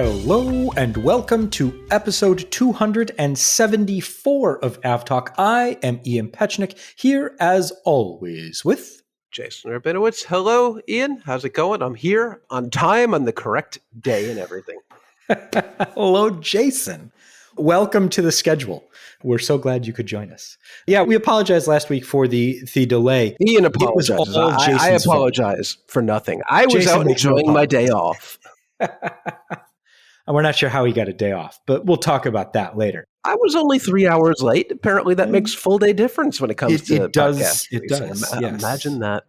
Hello and welcome to episode 274 of AvTalk. I am Ian Petchnick, here as always with Jason Rabinowitz. Hello, Ian. How's it going? I'm here on time, on the correct day and everything. Hello, Jason. Welcome to the schedule. We're so glad you could join us. Yeah, we apologized last week for the delay. Ian apologizes. I apologize for nothing. I was out enjoying my day off. And we're not sure how he got a day off, but we'll talk about that later. I was only 3 hours late. Apparently that makes full day difference when it comes to podcasts. It does. So imagine that.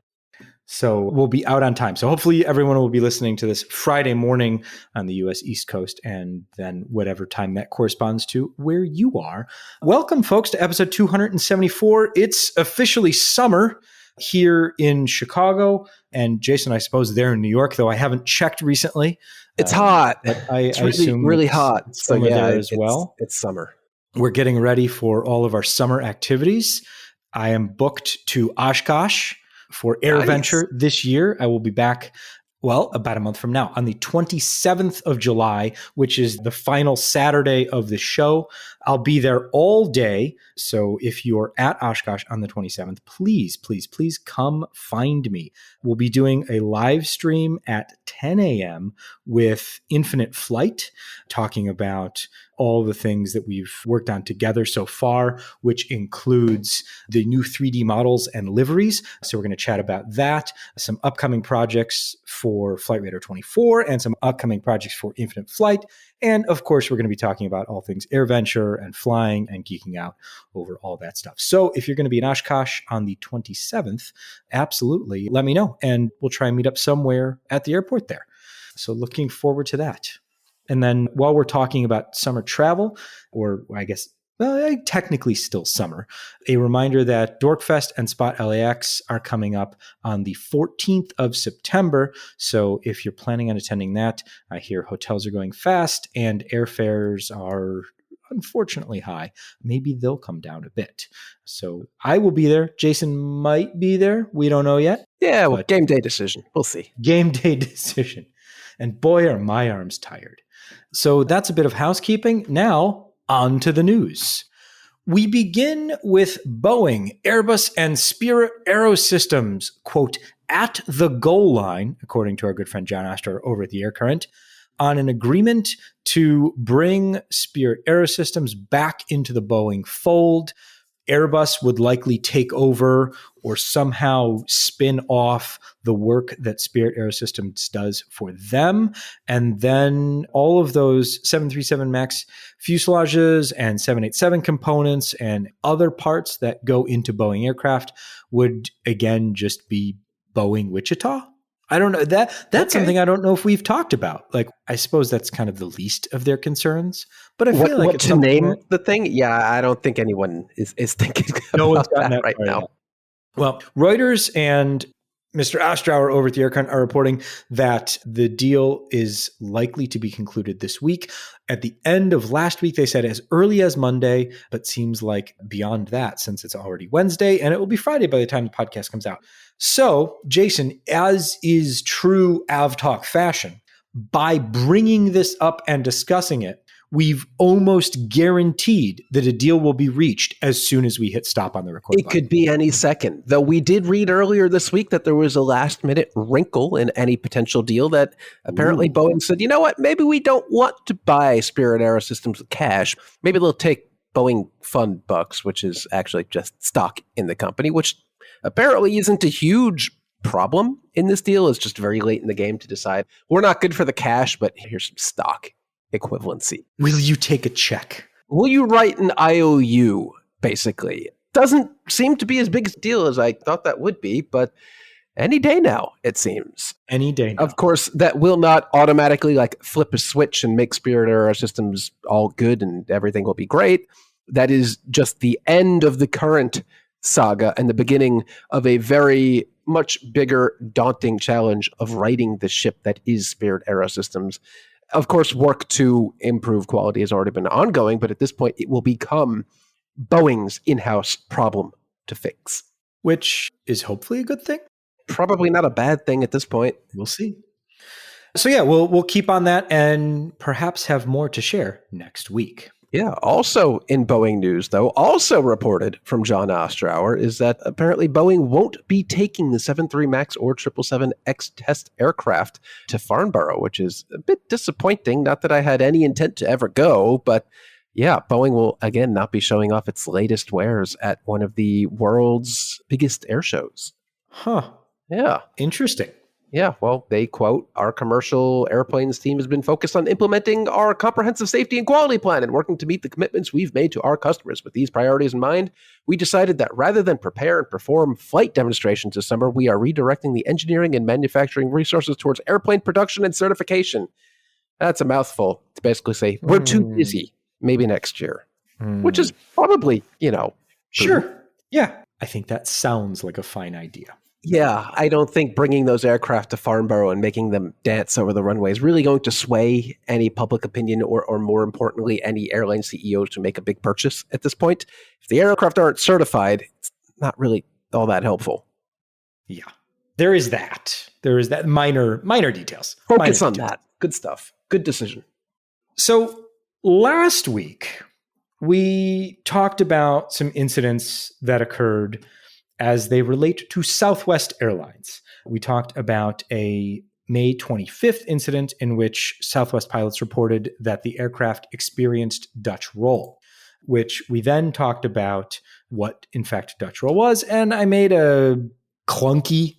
So we'll be out on time. So hopefully everyone will be listening to this Friday morning on the U.S. East Coast and then whatever time that corresponds to where you are. Welcome, folks, to episode 274. It's officially summer here in Chicago. And Jason, I suppose they're in New York, though I haven't checked recently. It's hot. I assume really hot. So yeah, there as well. It's summer. We're getting ready for all of our summer activities. I am booked to Oshkosh for AirVenture this year. I will be back, about a month from now on the 27th of July, which is the final Saturday of the show. I'll be there all day. So if you're at Oshkosh on the 27th, please, please, please come find me. We'll be doing a live stream at 10 a.m. with Infinite Flight, talking about all the things that we've worked on together so far, which includes the new 3D models and liveries. So we're going to chat about that, some upcoming projects for Flight Radar 24, and some upcoming projects for Infinite Flight. And of course, we're going to be talking about all things AirVenture and flying and geeking out over all that stuff. So if you're going to be in Oshkosh on the 27th, absolutely let me know, and we'll try and meet up somewhere at the airport there. So looking forward to that. And then while we're talking about summer travel, or I guess technically still summer, a reminder that Dorkfest and Spot LAX are coming up on the 14th of September. So if you're planning on attending that, I hear hotels are going fast and airfares are unfortunately high. Maybe they'll come down a bit. So I will be there. Jason might be there. We don't know yet. Yeah, well, game day decision. We'll see. Game day decision. And boy, are my arms tired. So that's a bit of housekeeping. Now, on to the news. We begin with Boeing, Airbus, and Spirit Aerosystems, quote, at the goal line, according to our good friend John Astor over at the Air Current, on an agreement to bring Spirit Aerosystems back into the Boeing fold. Airbus would likely take over or somehow spin off the work that Spirit Aerosystems does for them. And then all of those 737 MAX fuselages and 787 components and other parts that go into Boeing aircraft would, again, just be Boeing Wichita. I don't know. That's something I don't know if we've talked about. Like, I suppose that's kind of the least of their concerns. But I feel like what to name the thing? Yeah, I don't think anyone is thinking about that right now. Well, Reuters and Mr. Ostrower over at the Air Current are reporting that the deal is likely to be concluded this week. At the end of last week, they said as early as Monday, but seems like beyond that since it's already Wednesday, and it will be Friday by the time the podcast comes out. So, Jason, as is true AvTalk fashion, by bringing this up and discussing it, we've almost guaranteed that a deal will be reached as soon as we hit stop on the record button. It could be any second. Though we did read earlier this week that there was a last-minute wrinkle in any potential deal that apparently Boeing said, you know what, maybe we don't want to buy Spirit Aerosystems with cash. Maybe they'll take Boeing fund bucks, which is actually just stock in the company, which apparently isn't a huge problem in this deal. It's just very late in the game to decide, we're not good for the cash, but here's some stock equivalency. Will you take a check? Will you write an IOU, basically? Doesn't seem to be as big a deal as I thought that would be, but any day now, it seems. Any day now. Of course, that will not automatically flip a switch and make Spirit Aerosystems all good and everything will be great. That is just the end of the current saga and the beginning of a very much bigger, daunting challenge of righting the ship that is Spirit Aerosystems. Of course, work to improve quality has already been ongoing, but at this point, it will become Boeing's in-house problem to fix. Which is hopefully a good thing. Probably not a bad thing at this point. We'll see. So yeah, we'll keep on that and perhaps have more to share next week. Yeah. Also in Boeing news, though, also reported from John Ostrower is that apparently Boeing won't be taking the 73 MAX or 777X test aircraft to Farnborough, which is a bit disappointing. Not that I had any intent to ever go, but yeah, Boeing will again not be showing off its latest wares at one of the world's biggest air shows. Huh. Yeah. Interesting. Yeah, well, they quote, our commercial airplanes team has been focused on implementing our comprehensive safety and quality plan and working to meet the commitments we've made to our customers. With these priorities in mind, we decided that rather than prepare and perform flight demonstrations this summer, we are redirecting the engineering and manufacturing resources towards airplane production and certification. That's a mouthful to basically say, we're too busy, maybe next year, which is probably, Sure. Yeah. I think that sounds like a fine idea. Yeah, I don't think bringing those aircraft to Farnborough and making them dance over the runway is really going to sway any public opinion or more importantly, any airline CEOs to make a big purchase at this point. If the aircraft aren't certified, it's not really all that helpful. Yeah, there is that. There is that minor details. Focus on that. Good stuff. Good decision. So last week, we talked about some incidents that occurred as they relate to Southwest Airlines. We talked about a May 25th incident in which Southwest pilots reported that the aircraft experienced Dutch roll, which we then talked about what, in fact, Dutch roll was. And I made a clunky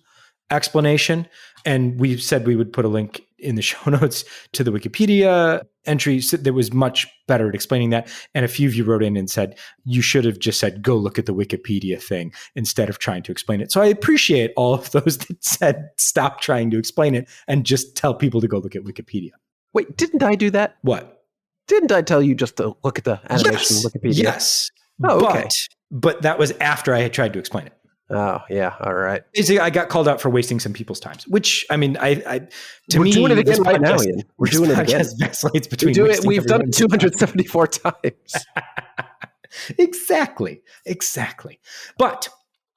explanation. And we said we would put a link in the show notes to the Wikipedia entry that was much better at explaining that. And a few of you wrote in and said, you should have just said, go look at the Wikipedia thing instead of trying to explain it. So I appreciate all of those that said, stop trying to explain it and just tell people to go look at Wikipedia. Wait, didn't I do that? What? Didn't I tell you just to look at the animation in Wikipedia? Yes. Oh, okay. But that was after I had tried to explain it. Oh, yeah. All right. Basically, I got called out for wasting some people's time, which, I mean, we're doing it again right now, Ian. We're doing it again. Vacillates between we've done it 274 times. Exactly. But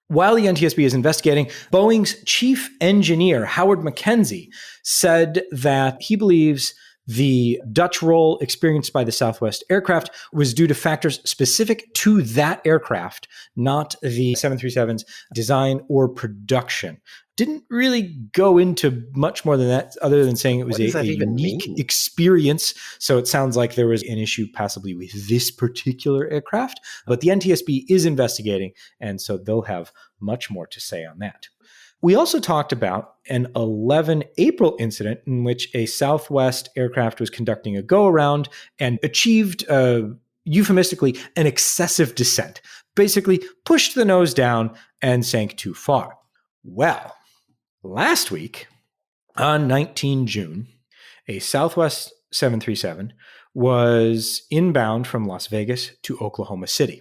while the NTSB is investigating, Boeing's chief engineer, Howard McKenzie, said that he believes the Dutch roll experienced by the Southwest aircraft was due to factors specific to that aircraft, not the 737's design or production. Didn't really go into much more than that, other than saying it was a unique experience. So it sounds like there was an issue possibly with this particular aircraft. But the NTSB is investigating, and so they'll have much more to say on that. We also talked about an 11 April incident in which a Southwest aircraft was conducting a go-around and achieved, euphemistically, an excessive descent. Basically, pushed the nose down and sank too far. Well, last week, on 19 June, a Southwest 737 was inbound from Las Vegas to Oklahoma City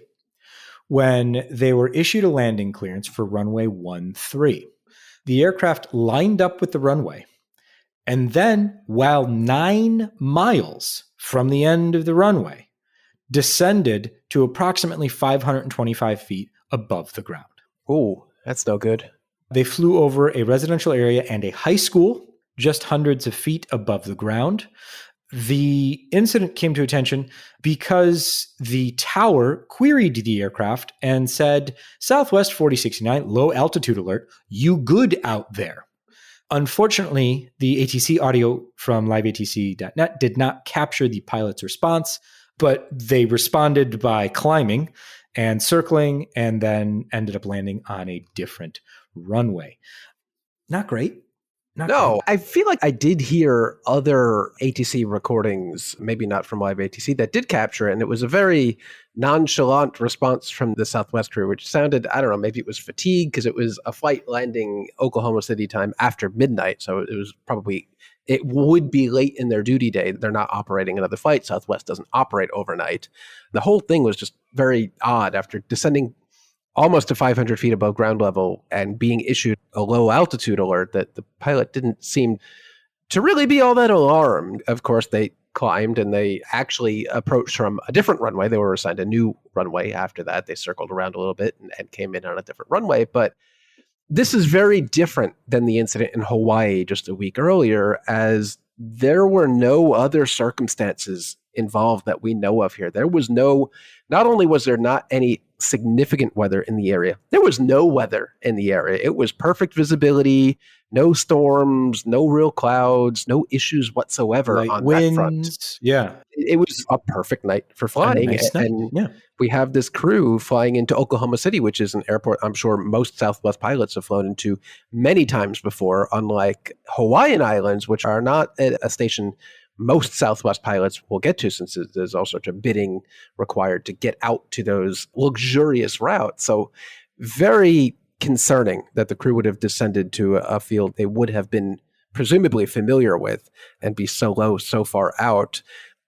when they were issued a landing clearance for runway 13. The aircraft lined up with the runway, and then, while 9 miles from the end of the runway, descended to approximately 525 feet above the ground. Oh, that's no good. They flew over a residential area and a high school, just hundreds of feet above the ground. The incident came to attention because the tower queried the aircraft and said, Southwest 4069, low altitude alert, you good out there? Unfortunately, the ATC audio from liveatc.net did not capture the pilot's response, but they responded by climbing and circling and then ended up landing on a different runway. Not great. No, I feel like I did hear other ATC recordings, maybe not from Live ATC, that did capture it, and it was a very nonchalant response from the Southwest crew, which sounded, I don't know, maybe it was fatigue because it was a flight landing Oklahoma City time after midnight, so it would be late in their duty day. They're not operating another flight. Southwest doesn't operate overnight. The whole thing was just very odd after descending almost to 500 feet above ground level and being issued a low altitude alert that the pilot didn't seem to really be all that alarmed. Of course, they climbed and they actually approached from a different runway. They were assigned a new runway after that. They circled around a little bit and came in on a different runway. But this is very different than the incident in Hawaii just a week earlier, as there were no other circumstances involved that we know of here. There was not only was there not any significant weather in the area, there was no weather in the area. It was perfect visibility, no storms, no real clouds, no issues whatsoever Light on that front. winds. Yeah. It was a perfect night for A flying. nice night. And Yeah. we have this crew flying into Oklahoma City, which is an airport I'm sure most Southwest pilots have flown into many times before, unlike Hawaiian Islands, which are not a station most Southwest pilots will get to, since there's all sorts of bidding required to get out to those luxurious routes. So very concerning that the crew would have descended to a field they would have been presumably familiar with and be so low, so far out.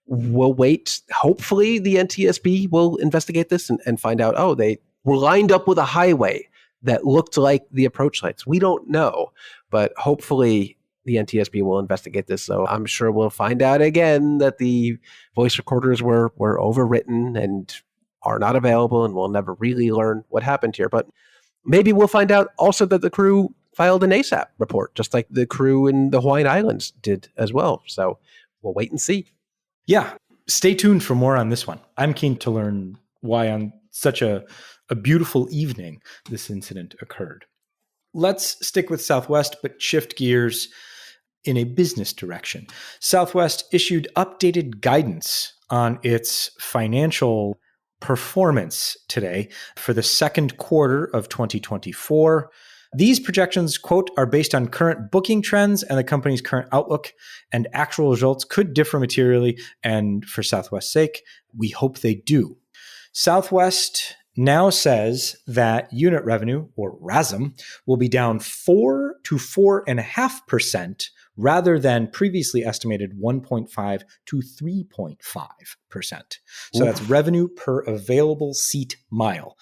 We'll wait. Hopefully the NTSB will investigate this and find out, oh, they were lined up with a highway that looked like the approach lights. We don't know, but hopefully the NTSB will investigate this. So I'm sure we'll find out again that the voice recorders were overwritten and are not available, and we'll never really learn what happened here. But maybe we'll find out also that the crew filed an ASAP report, just like the crew in the Hawaiian Islands did as well. So we'll wait and see. Yeah. Stay tuned for more on this one. I'm keen to learn why on such a beautiful evening this incident occurred. Let's stick with Southwest, but shift gears in a business direction. Southwest issued updated guidance on its financial performance today for the second quarter of 2024. These projections, quote, are based on current booking trends and the company's current outlook, and actual results could differ materially. And for Southwest's sake, we hope they do. Southwest now says that unit revenue, or RASM, will be down 4 to 4.5%, rather than previously estimated 1.5 to 3.5%. So that's revenue per available seat mile.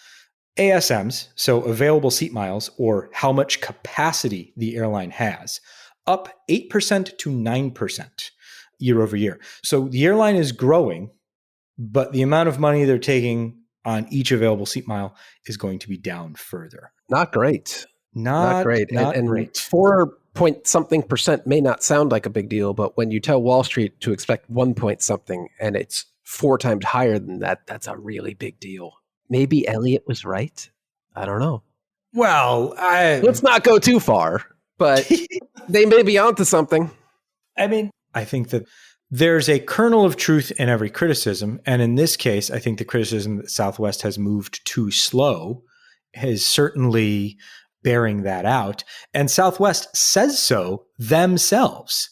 ASMs, so available seat miles, or how much capacity the airline has, up 8% to 9% year over year. So the airline is growing, but the amount of money they're taking on each available seat mile is going to be down further. Not great. Not great. And great. 4 point something percent may not sound like a big deal, but when you tell Wall Street to expect 1 point something and it's 4 times higher than that, that's a really big deal. Maybe Elliott was right. I don't know. Well, let's not go too far, but they may be onto something. I mean, I think that there's a kernel of truth in every criticism. And in this case, I think the criticism that Southwest has moved too slow is certainly bearing that out. And Southwest says so themselves.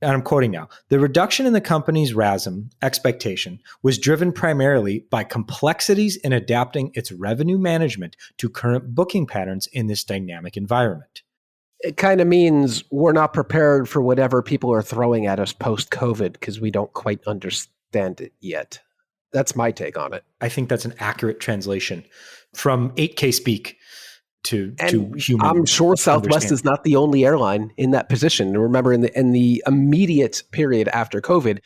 And I'm quoting now, the reduction in the company's RASM expectation was driven primarily by complexities in adapting its revenue management to current booking patterns in this dynamic environment. It kind of means we're not prepared for whatever people are throwing at us post-COVID because we don't quite understand it yet. That's my take on it. I think that's an accurate translation from 8K speak to human. I'm sure Southwest is not the only airline in that position. Remember, in the immediate period after COVID,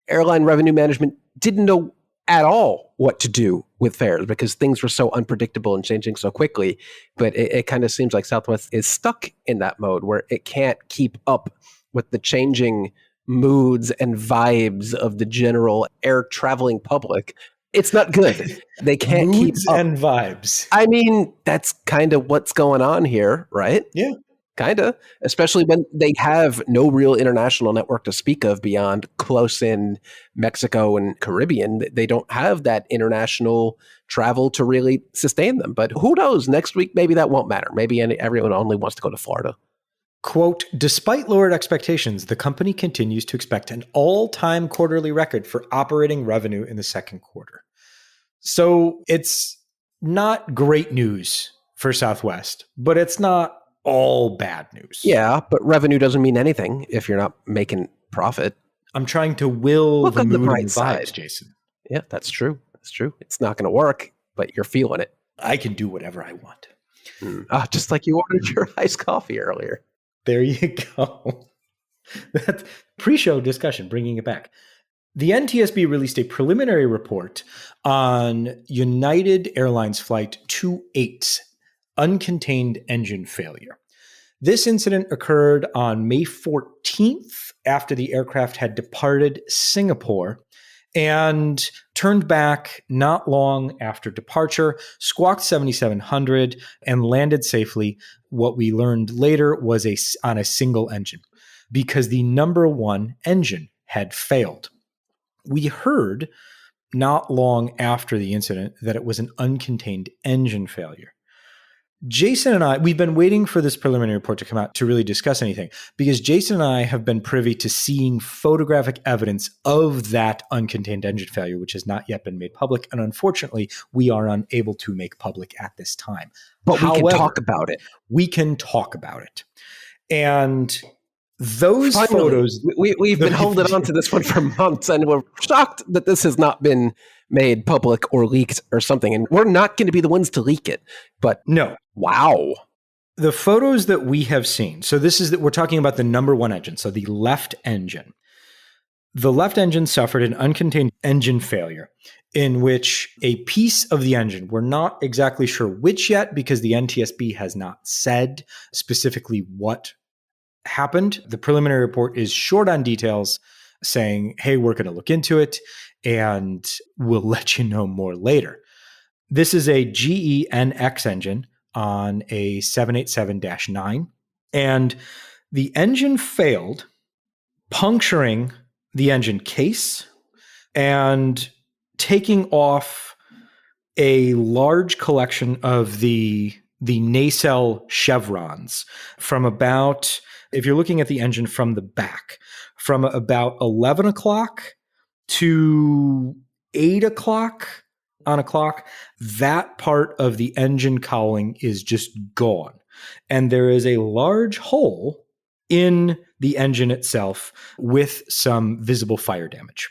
airline revenue management didn't know at all what to do with fares because things were so unpredictable and changing so quickly. But it kind of seems like Southwest is stuck in that mode where it can't keep up with the changing moods and vibes of the general air traveling public. It's not good. They can't keep up. And vibes. I mean, that's kind of what's going on here, right? Yeah. Kind of. Especially when they have no real international network to speak of beyond close in Mexico and Caribbean. They don't have that international travel to really sustain them. But who knows? Next week, maybe that won't matter. Maybe everyone only wants to go to Florida. Quote, despite lowered expectations, the company continues to expect an all-time quarterly record for operating revenue in the second quarter. So it's not great news for Southwest, but it's not all bad news. Yeah, but revenue doesn't mean anything if you're not making profit. I'm trying to will Look the on the mood bright and side, vibes, Jason. Yeah, that's true. That's true. It's not going to work, but you're feeling it. I can do whatever I want. Just like you ordered your iced coffee earlier. There you go. That pre-show discussion, bringing it back. The NTSB released a preliminary report on United Airlines Flight 28's uncontained engine failure. This incident occurred on May 14th after the aircraft had departed Singapore and turned back not long after departure, squawked 7700, and landed safely. What we learned later was on a single engine because the number one engine had failed. We heard not long after the incident that it was an uncontained engine failure. Jason and I, we've been waiting for this preliminary report to come out to really discuss anything because Jason and I have been privy to seeing photographic evidence of that uncontained engine failure, which has not yet been made public. And unfortunately, we are unable to make public at this time. But we can talk about it. We can talk about it. And those photos... We've been holding on to this one for months, and we're shocked that this has not been made public or leaked or something. And we're not going to be the ones to leak it. But no. Wow. The photos that we have seen, so this is that we're talking about the number one engine, so the left engine. The left engine suffered an uncontained engine failure in which a piece of the engine, we're not exactly sure which yet because the NTSB has not said specifically what happened. The preliminary report is short on details saying, hey, we're going to look into it and we'll let you know more later. This is a GE NX engine on a 787-9, and the engine failed, puncturing the engine case and taking off a large collection of the nacelle chevrons from about, if you're looking at the engine from the back, from about 11 o'clock to 8 o'clock on a clock, that part of the engine cowling is just gone. And there is a large hole in the engine itself with some visible fire damage.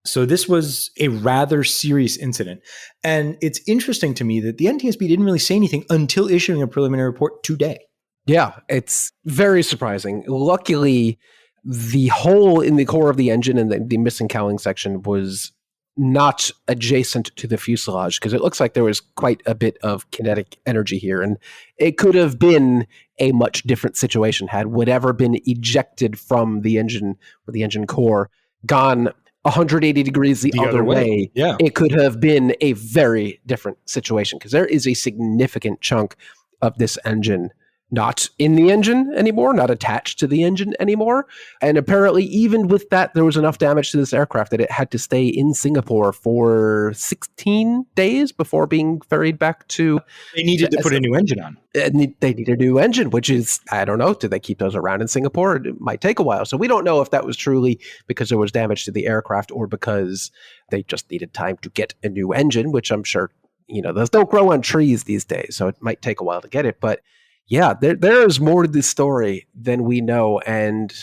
So this was a rather serious incident. And it's interesting to me that the NTSB didn't really say anything until issuing a preliminary report today. Yeah, it's very surprising. Luckily, the hole in the core of the engine and the missing cowling section was not adjacent to the fuselage because it looks like there was quite a bit of kinetic energy here, and it could have been a much different situation had whatever been ejected from the engine or the engine core gone 180 degrees the other way. Yeah. It could have been a very different situation because there is a significant chunk of this engine not in the engine anymore, not attached to the engine anymore. And apparently, even with that, there was enough damage to this aircraft that it had to stay in Singapore for 16 days before being ferried back to... They needed to put a new engine on. And they need a new engine, which is, I don't know, did they keep those around in Singapore? It might take a while. So we don't know if that was truly because there was damage to the aircraft or because they just needed time to get a new engine, which I'm sure, those don't grow on trees these days. So it might take a while to get it. But yeah, there is more to this story than we know, and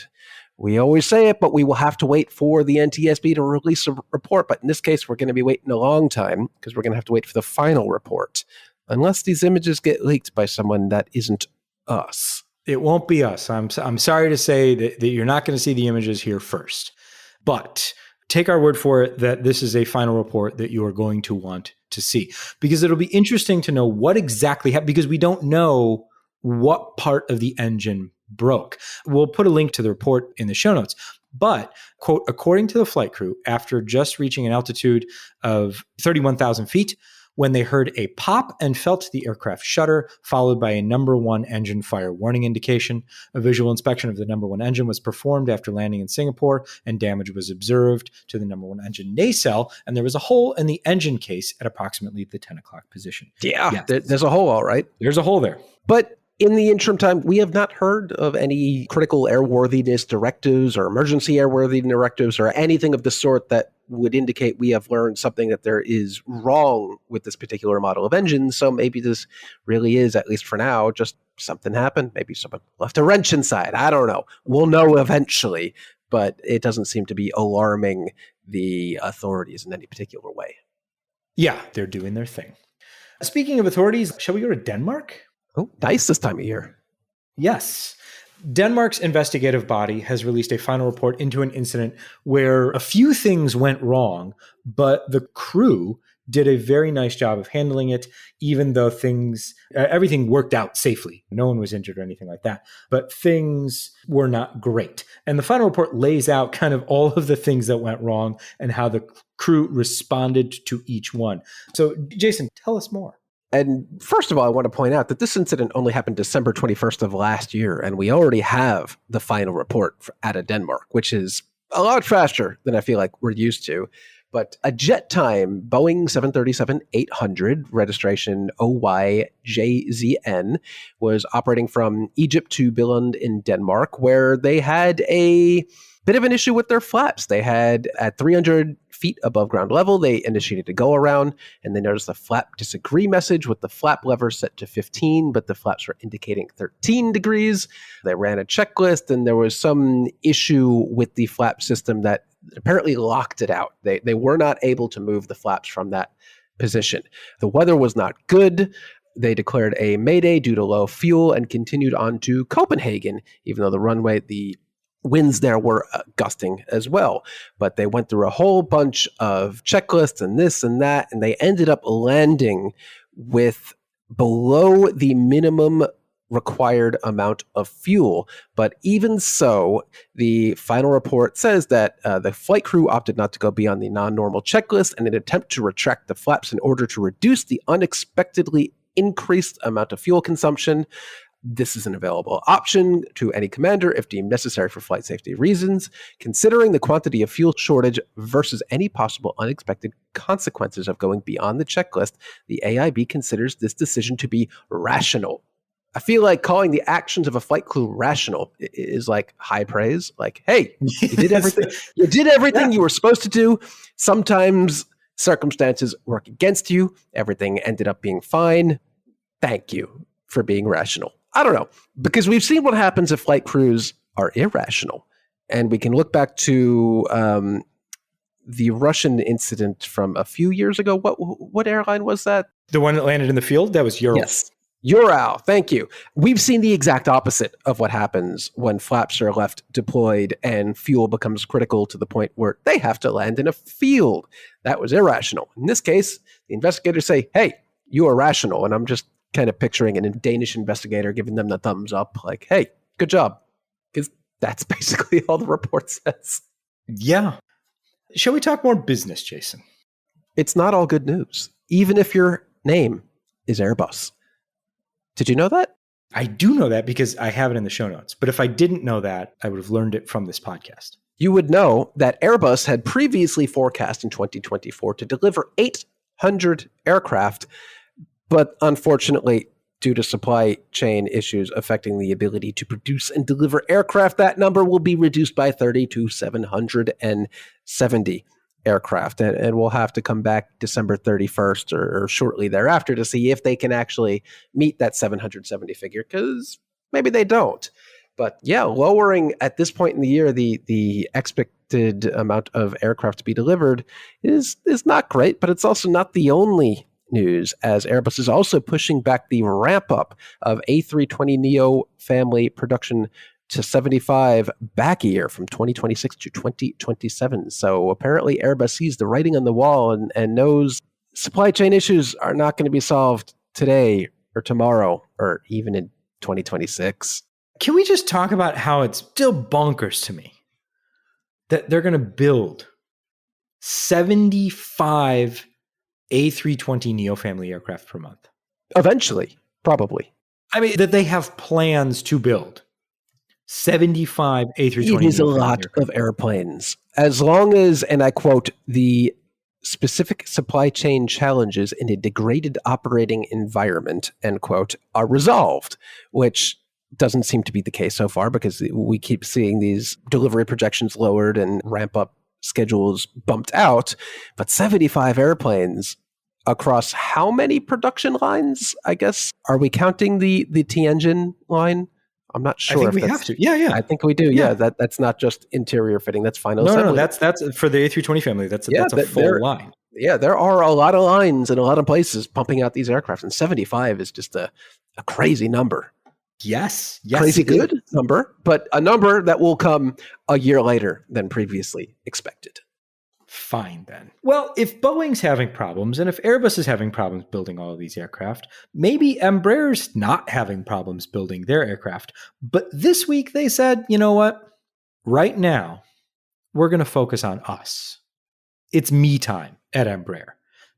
we always say it, but we will have to wait for the NTSB to release a report. But in this case, we're going to be waiting a long time because we're going to have to wait for the final report, unless these images get leaked by someone that isn't us. It won't be us. I'm sorry to say that you're not going to see the images here first, but take our word for it that this is a final report that you are going to want to see, because it'll be interesting to know what exactly happened, because we don't know what part of the engine broke. We'll put a link to the report in the show notes. But, quote, according to the flight crew, after just reaching an altitude of 31,000 feet, when they heard a pop and felt the aircraft shudder, followed by a number one engine fire warning indication, a visual inspection of the number one engine was performed after landing in Singapore, and damage was observed to the number one engine nacelle, and there was a hole in the engine case at approximately the 10 o'clock position. Yeah, there's a hole, all right. There's a hole there. But in the interim time, we have not heard of any critical airworthiness directives or emergency airworthiness directives or anything of the sort that would indicate we have learned something that there is wrong with this particular model of engine. So maybe this really is, at least for now, just something happened. Maybe someone left a wrench inside. I don't know. We'll know eventually, but it doesn't seem to be alarming the authorities in any particular way. Yeah, they're doing their thing. Speaking of authorities, shall we go to Denmark? Oh, nice this time of year. Yes. Denmark's investigative body has released a final report into an incident where a few things went wrong, but the crew did a very nice job of handling it, even though everything worked out safely. No one was injured or anything like that, but things were not great. And the final report lays out kind of all of the things that went wrong and how the crew responded to each one. So Jason, tell us more. And first of all, I want to point out that this incident only happened December 21st of last year, and we already have the final report out of Denmark, which is a lot faster than I feel like we're used to. But a jet time Boeing 737-800, registration OYJZN, was operating from Egypt to Billund in Denmark, where they had a bit of an issue with their flaps. They had, at 300 feet above ground level, they initiated a go around, and they noticed a flap disagree message with the flap lever set to 15, but the flaps were indicating 13 degrees. They ran a checklist, and there was some issue with the flap system that apparently locked it out. They were not able to move the flaps from that position. The weather was not good. They declared a mayday due to low fuel and continued on to Copenhagen, even though the winds there were gusting as well. But they went through a whole bunch of checklists and this and that, and they ended up landing with below the minimum required amount of fuel. But even so, the final report says that the flight crew opted not to go beyond the non-normal checklist in an attempt to retract the flaps in order to reduce the unexpectedly increased amount of fuel consumption. This is an available option to any commander if deemed necessary for flight safety reasons. Considering the quantity of fuel shortage versus any possible unexpected consequences of going beyond the checklist, the AIB considers this decision to be rational. I feel like calling the actions of a flight crew rational is like high praise. Like, hey, you did everything. You did everything you were supposed to do. Sometimes circumstances work against you. Everything ended up being fine. Thank you for being rational. I don't know, because we've seen what happens if flight crews are irrational. And we can look back to the Russian incident from a few years ago. What airline was that? The one that landed in the field? That was Ural. Yes. Ural, thank you. We've seen the exact opposite of what happens when flaps are left deployed and fuel becomes critical to the point where they have to land in a field. That was irrational. In this case, the investigators say, hey, you are rational. And I'm just kind of picturing a Danish investigator giving them the thumbs up, like, hey, good job. Because that's basically all the report says. Yeah. Shall we talk more business, Jason? It's not all good news, even if your name is Airbus. Did you know that? I do know that because I have it in the show notes. But if I didn't know that, I would have learned it from this podcast. You would know that Airbus had previously forecast in 2024 to deliver 800 aircraft, but unfortunately, due to supply chain issues affecting the ability to produce and deliver aircraft, that number will be reduced by 30 to 770 aircraft. And we'll have to come back December 31st or shortly thereafter to see if they can actually meet that 770 figure, because maybe they don't. But yeah, lowering at this point in the year the expected amount of aircraft to be delivered is not great, but it's also not the only news, as Airbus is also pushing back the ramp up of A320neo family production to 75 back a year from 2026 to 2027. So apparently Airbus sees the writing on the wall and knows supply chain issues are not going to be solved today or tomorrow or even in 2026. Can we just talk about how it's still bonkers to me that they're going to build 75 A320neo family aircraft per month? Eventually, probably. I mean, that they have plans to build 75 A320neo. It is a lot of airplanes. As long as, and I quote, the specific supply chain challenges in a degraded operating environment, end quote, are resolved, which doesn't seem to be the case so far because we keep seeing these delivery projections lowered and ramp up schedules bumped out. But 75 airplanes across how many production lines? I guess, are we counting the T-engine line? I'm not sure. I think we have to. Yeah. I think we do. Yeah, that's not just interior fitting. That's final assembly. No, that's for the A320 family. That's a full line. Yeah, there are a lot of lines in a lot of places pumping out these aircraft, and 75 is just a crazy number. Yes, crazy good number, but a number that will come a year later than previously expected. Fine then. Well, if Boeing's having problems and if Airbus is having problems building all of these aircraft, maybe Embraer's not having problems building their aircraft. But this week they said, you know what? Right now, we're going to focus on us. It's me time at Embraer.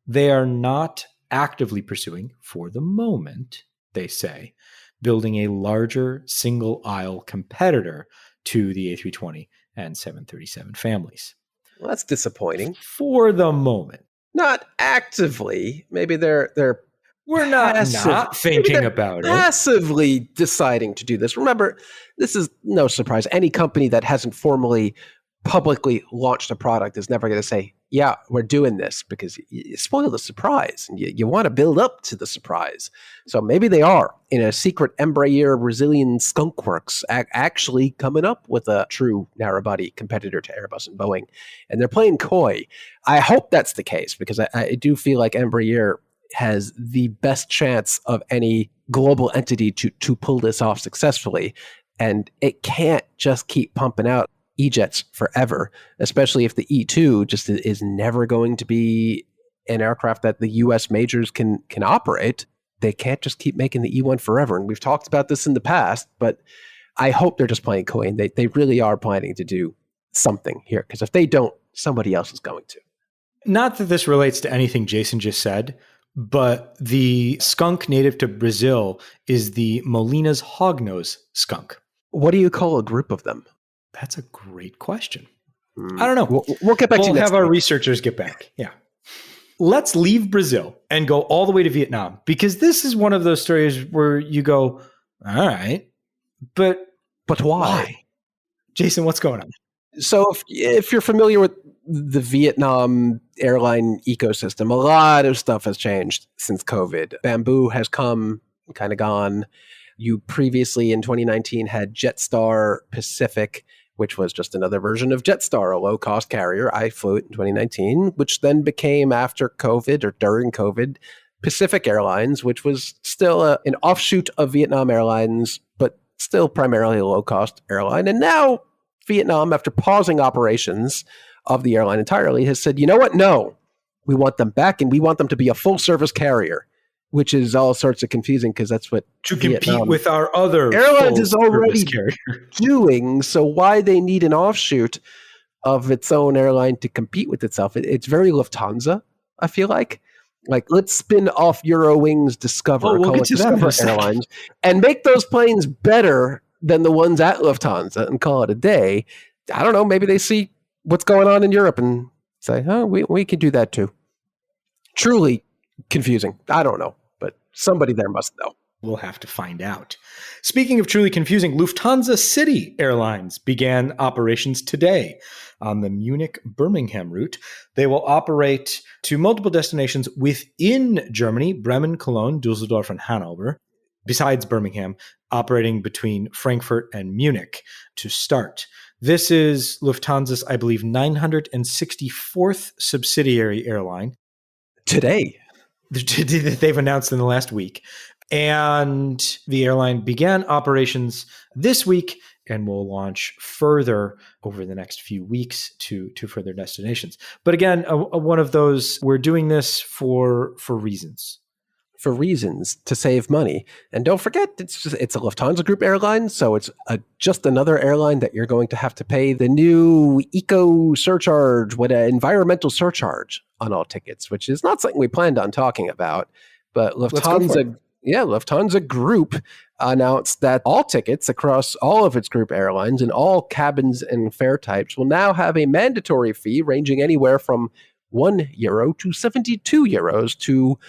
They are not actively pursuing, for the moment, they say, building a larger single-aisle competitor to the A320 and 737 families. Well, that's disappointing. For the moment. Not actively. Maybe they're We're not thinking about it. Passively deciding to do this. Remember, this is no surprise. Any company that hasn't formally publicly launched a product is never going to say, yeah, we're doing this, because you spoil the surprise and you want to build up to the surprise. So maybe they are in a secret Embraer Brazilian skunkworks actually coming up with a true narrow-body competitor to Airbus and Boeing. And they're playing coy. I hope that's the case, because I do feel like Embraer has the best chance of any global entity to pull this off successfully. And it can't just keep pumping out E-jets forever, especially if the E2 just is never going to be an aircraft that the U.S. majors can operate. They can't just keep making the E1 forever. And we've talked about this in the past, but I hope they're just playing coy. They really are planning to do something here, because if they don't, somebody else is going to. Not that this relates to anything Jason just said, but the skunk native to Brazil is the Molina's hognose skunk. What do you call a group of them? That's a great question. I don't know. We'll get back to you next have our week. researchers get back. Yeah. Let's leave Brazil and go all the way to Vietnam, because this is one of those stories where you go, all right, but why? Jason, what's going on? So if you're familiar with the Vietnam airline ecosystem, a lot of stuff has changed since COVID. Bamboo has come, kind of gone. You previously in 2019 had Jetstar Pacific, which was just another version of Jetstar, a low-cost carrier. I flew it in 2019, which then became, after COVID or during COVID, Pacific Airlines, which was still an offshoot of Vietnam Airlines, but still primarily a low-cost airline. And now Vietnam, after pausing operations of the airline entirely, has said, you know what? No, we want them back, and we want them to be a full-service carrier, which is all sorts of confusing, because that's what to compete with our other airlines is already doing. So why they need an offshoot of its own airline to compete with itself? It's very Lufthansa, I feel like. Like, let's spin off Eurowings Discover, we'll get to Discover Airlines, and make those planes better than the ones at Lufthansa and call it a day. I don't know, maybe they see what's going on in Europe and say, oh, we can do that too. Truly confusing. I don't know. But somebody there must know. We'll have to find out. Speaking of truly confusing, Lufthansa City Airlines began operations today on the Munich-Birmingham route. They will operate to multiple destinations within Germany, Bremen, Cologne, Dusseldorf, and Hanover, besides Birmingham, operating between Frankfurt and Munich to start. This is Lufthansa's, I believe, 964th subsidiary airline. Today. They've announced in the last week. And the airline began operations this week and will launch further over the next few weeks to further destinations. But again, one of those, we're doing this for reasons. For reasons to save money. And don't forget, it's a Lufthansa Group airline, so it's just another airline that you're going to have to pay the new eco surcharge, environmental surcharge on all tickets, which is not something we planned on talking about. But Lufthansa Group announced that all tickets across all of its group airlines and all cabins and fare types will now have a mandatory fee ranging anywhere from €1 to €72 to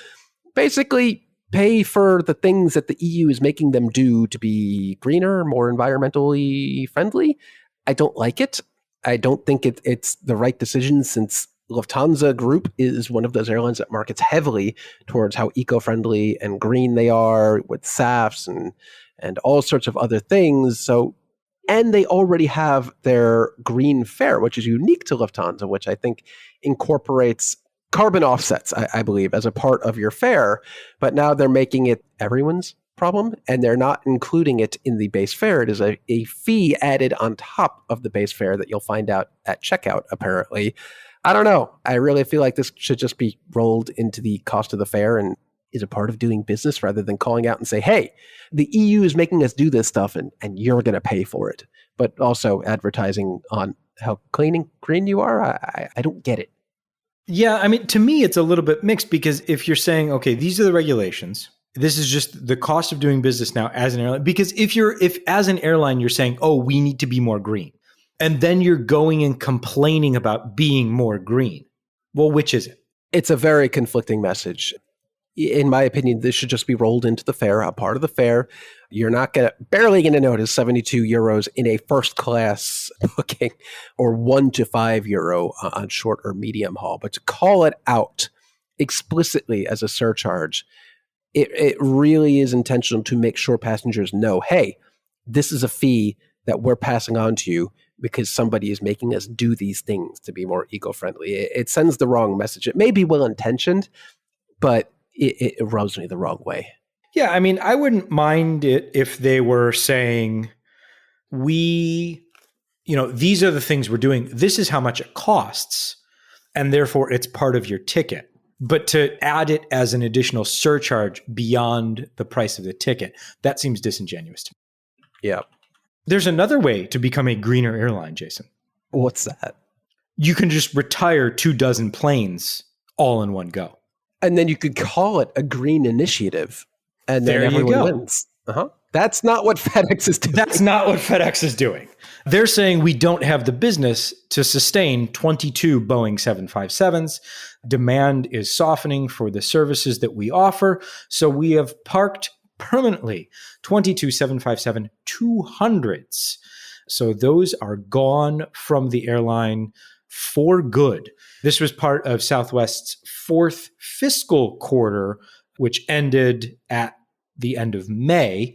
basically pay for the things that the EU is making them do to be greener, more environmentally friendly. I don't like it. I don't think it's the right decision, since Lufthansa Group is one of those airlines that markets heavily towards how eco-friendly and green they are with SAFs and all sorts of other things. So, and they already have their green fare, which is unique to Lufthansa, which I think incorporates carbon offsets, I believe, as a part of your fare. But now they're making it everyone's problem, and they're not including it in the base fare. It is a fee added on top of the base fare that you'll find out at checkout, apparently. I don't know. I really feel like this should just be rolled into the cost of the fare and is a part of doing business rather than calling out and say, hey, the EU is making us do this stuff and you're going to pay for it. But also advertising on how clean and green you are, I don't get it. Yeah, I mean, to me, it's a little bit mixed because if you're saying, okay, these are the regulations, this is just the cost of doing business now as an airline. Because if as an airline, you're saying, oh, we need to be more green, and then you're going and complaining about being more green. Well, which is it? It's a very conflicting message. In my opinion, this should just be rolled into the fare, a part of the fare. You're not barely going to notice 72 euros in a first class booking or €1 to €5 on short or medium haul. But to call it out explicitly as a surcharge, it really is intentional to make sure passengers know, hey, this is a fee that we're passing on to you because somebody is making us do these things to be more eco-friendly. It sends the wrong message. It may be well-intentioned, but it rubs me the wrong way. Yeah, I mean, I wouldn't mind it if they were saying, these are the things we're doing. This is how much it costs, and therefore it's part of your ticket. But to add it as an additional surcharge beyond the price of the ticket, that seems disingenuous to me. Yeah. There's another way to become a greener airline, Jason. What's that? You can just retire 24 planes all in one go. And then you could call it a green initiative. And then everyone wins. That's not what FedEx is doing. That's not what FedEx is doing. They're saying we don't have the business to sustain 22 Boeing 757s. Demand is softening for the services that we offer. So we have parked permanently 22 757-200s. So those are gone from the airline for good. This was part of Southwest's fourth fiscal quarter, which ended at the end of May.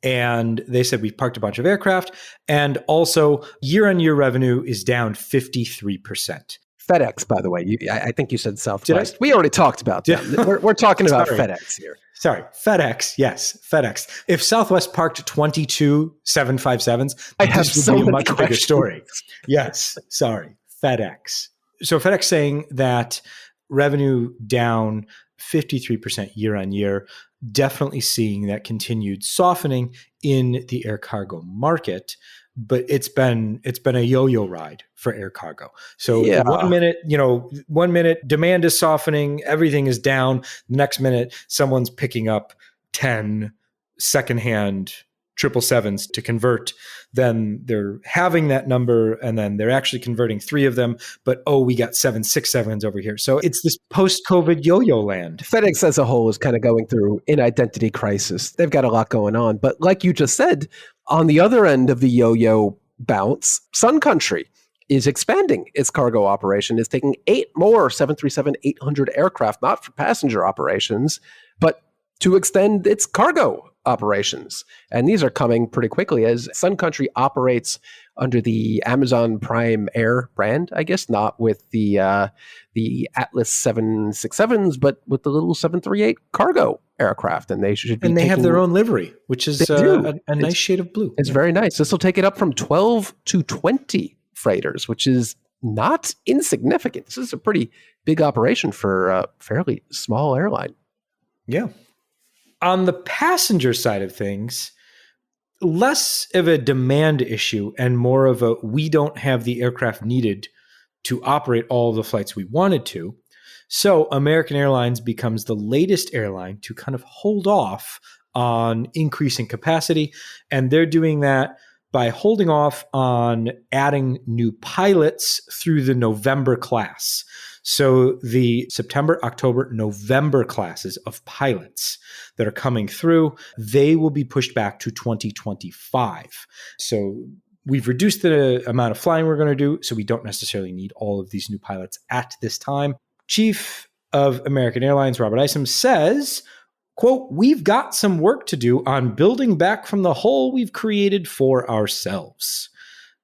And they said we've parked a bunch of aircraft. And also year-on-year revenue is down 53%. FedEx, by the way, I think you said Southwest. We already talked about that. We're talking about FedEx here. Sorry, FedEx. Yes, FedEx. If Southwest parked 22 757s, this would be a much bigger story. Yes, sorry, FedEx. So FedEx saying that revenue down 53% year on year, definitely seeing that continued softening in the air cargo market. But it's been a yo-yo ride for air cargo. So 1 minute demand is softening, everything is down. The next minute, someone's picking up 10 secondhand 777s to convert. Then they're having that number, and then they're actually converting 3 of them. But we got 7 6-7s over here. So it's this post-COVID yo-yo land. FedEx as a whole is kind of going through an identity crisis. They've got a lot going on. But like you just said, on the other end of the yo-yo bounce, Sun Country is expanding its cargo operation. It's taking 8 more 737-800 aircraft, not for passenger operations, but to extend its cargo operations. And these are coming pretty quickly as Sun Country operates under the Amazon Prime Air brand, I guess, not with the Atlas 767s, but with the little 738 cargo aircraft. And they should be And they have their own livery, which is a nice shade of blue. It's very nice. This will take it up from 12 to 20 freighters, which is not insignificant. This is a pretty big operation for a fairly small airline. Yeah. On the passenger side of things, less of a demand issue and more of a we don't have the aircraft needed to operate all the flights we wanted to. So American Airlines becomes the latest airline to kind of hold off on increasing capacity. And they're doing that by holding off on adding new pilots through the November class. So the September, October, November classes of pilots that are coming through, they will be pushed back to 2025. So we've reduced the amount of flying we're going to do, so we don't necessarily need all of these new pilots at this time. Chief of American Airlines, Robert Isom, says, quote, "We've got some work to do on building back from the hole we've created for ourselves."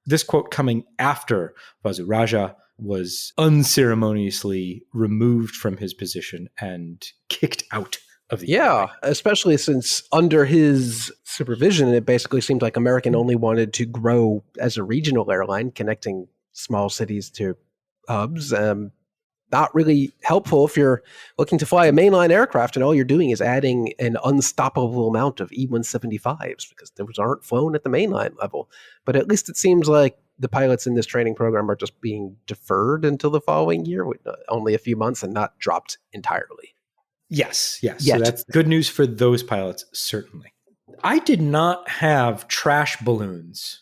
This quote coming after Vasu Raja was unceremoniously removed from his position and kicked out of the airline. Especially since under his supervision, it basically seemed like American only wanted to grow as a regional airline, connecting small cities to hubs. Not really helpful if you're looking to fly a mainline aircraft and all you're doing is adding an unstoppable amount of E-175s because those aren't flown at the mainline level. But at least it seems like the pilots in this training program are just being deferred until the following year, with only a few months, and not dropped entirely. Yes. Yet. So that's good news for those pilots, certainly. I did not have trash balloons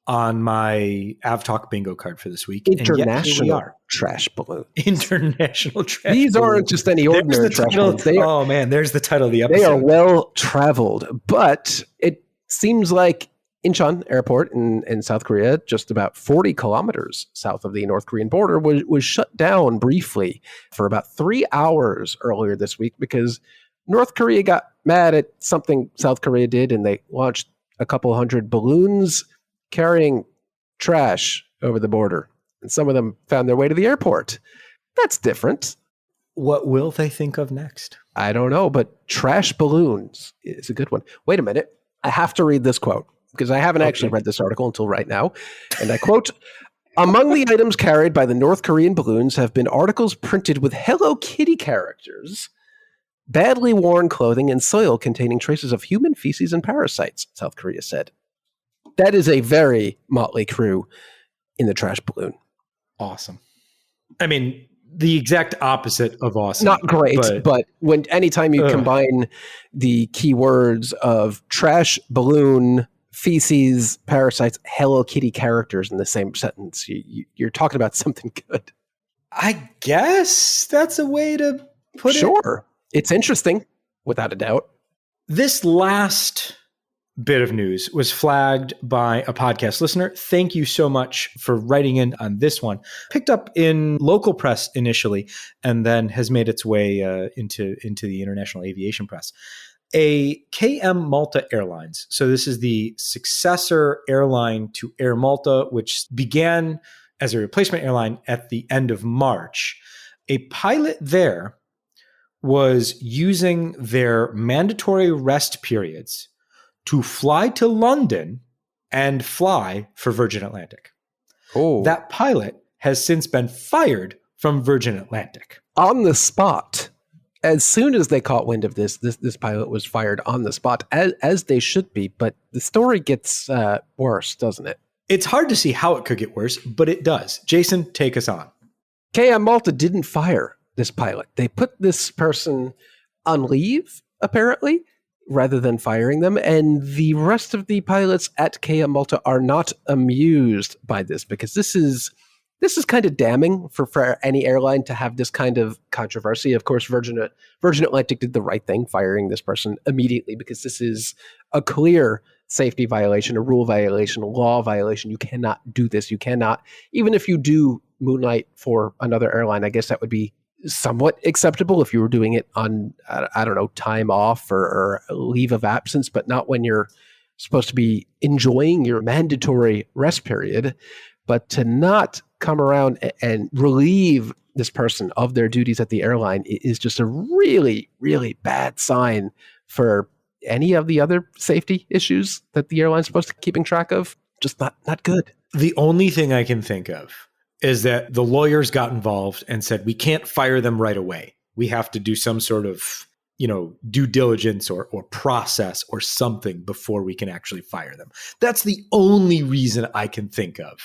on my AvTalk bingo card for this week. International trash balloons. International trash These balloons. aren't just any ordinary trash balloons. There's the title of the episode. They are well traveled, but it seems like Incheon Airport in South Korea, just about 40 kilometers south of the North Korean border, was shut down briefly for about 3 hours earlier this week because North Korea got mad at something South Korea did, and they launched a couple hundred balloons carrying trash over the border. And some of them found their way to the airport. That's different. What will they think of next? I don't know, but trash balloons is a good one. Wait a minute. I have to read this quote because I haven't actually read this article until right now. And I quote, "Among the items carried by the North Korean balloons have been articles printed with Hello Kitty characters, badly worn clothing, and soil containing traces of human feces and parasites," South Korea said. That is a very motley crew in the trash balloon. Awesome. I mean, the exact opposite of awesome. Not great, but anytime you combine the keywords of trash, balloon, feces, parasites, Hello Kitty characters in the same sentence, you're talking about something good. I guess that's a way to put it. Sure. It's interesting, without a doubt. This last bit of news was flagged by a podcast listener. Thank you so much for writing in on this one. Picked up in local press initially, and then has made its way into the international aviation press. A KM Malta Airlines. So this is the successor airline to Air Malta, which began as a replacement airline at the end of March. A pilot there was using their mandatory rest periods to fly to London and fly for Virgin Atlantic. Oh. That pilot has since been fired from Virgin Atlantic. On the spot. As soon as they caught wind of this pilot was fired on the spot, as they should be. But the story gets worse, doesn't it? It's hard to see how it could get worse, but it does. Jason, take us on. KM Malta didn't fire this pilot. They put this person on leave, apparently, rather than firing them. And the rest of the pilots at KM Malta are not amused by this, because this is kind of damning for any airline to have this kind of controversy. Of course, Virgin Atlantic did the right thing, firing this person immediately, because this is a clear safety violation, a rule violation, a law violation. You cannot do this. You cannot, even if you do moonlight for another airline, I guess that would be somewhat acceptable if you were doing it on, I don't know, time off or leave of absence, but not when you're supposed to be enjoying your mandatory rest period. But to not come around and relieve this person of their duties at the airline is just a really, really bad sign for any of the other safety issues that the airline's supposed to be keeping track of. Just not good. The only thing I can think of is that the lawyers got involved and said, we can't fire them right away. We have to do some sort of, due diligence or process or something before we can actually fire them. That's the only reason I can think of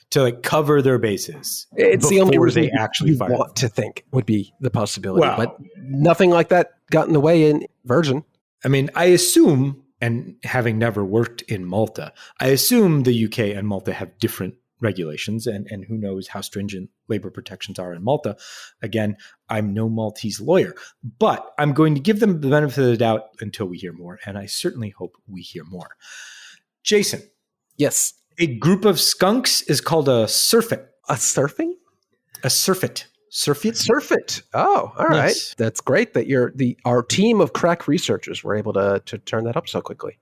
to cover their bases. It's the only reason they actually you fire want them. to think would be the possibility. Well, but nothing like that got in the way in Virgin. I mean, I assume, and having never worked in Malta, I assume the UK and Malta have different regulations, and who knows how stringent labor protections are in Malta. Again, I'm no Maltese lawyer, but I'm going to give them the benefit of the doubt until we hear more, and I certainly hope we hear more. Jason. Yes. A group of skunks is called a surfeit. A surfing? A surfeit. Surfeit? Surfeit. Oh, all right. Yes. That's great that our team of crack researchers were able to turn that up so quickly.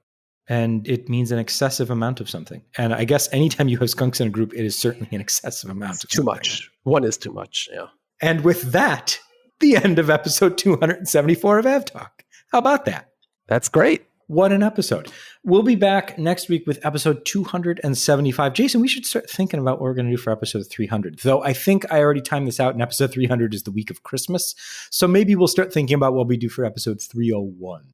And it means an excessive amount of something. And I guess anytime you have skunks in a group, it is certainly an excessive amount of too much. One is too much, yeah. And with that, the end of episode 274 of AvTalk. How about that? That's great. What an episode. We'll be back next week with episode 275. Jason, we should start thinking about what we're going to do for episode 300. Though I think I already timed this out, and episode 300 is the week of Christmas. So maybe we'll start thinking about what we do for episode 301.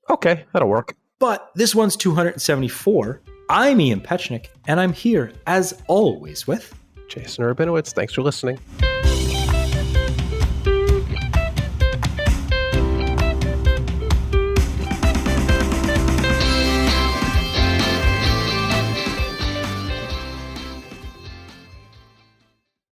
Okay, that'll work. But this one's 274. I'm Ian Petchnick, and I'm here, as always, with Jason Rabinowitz. Thanks for listening.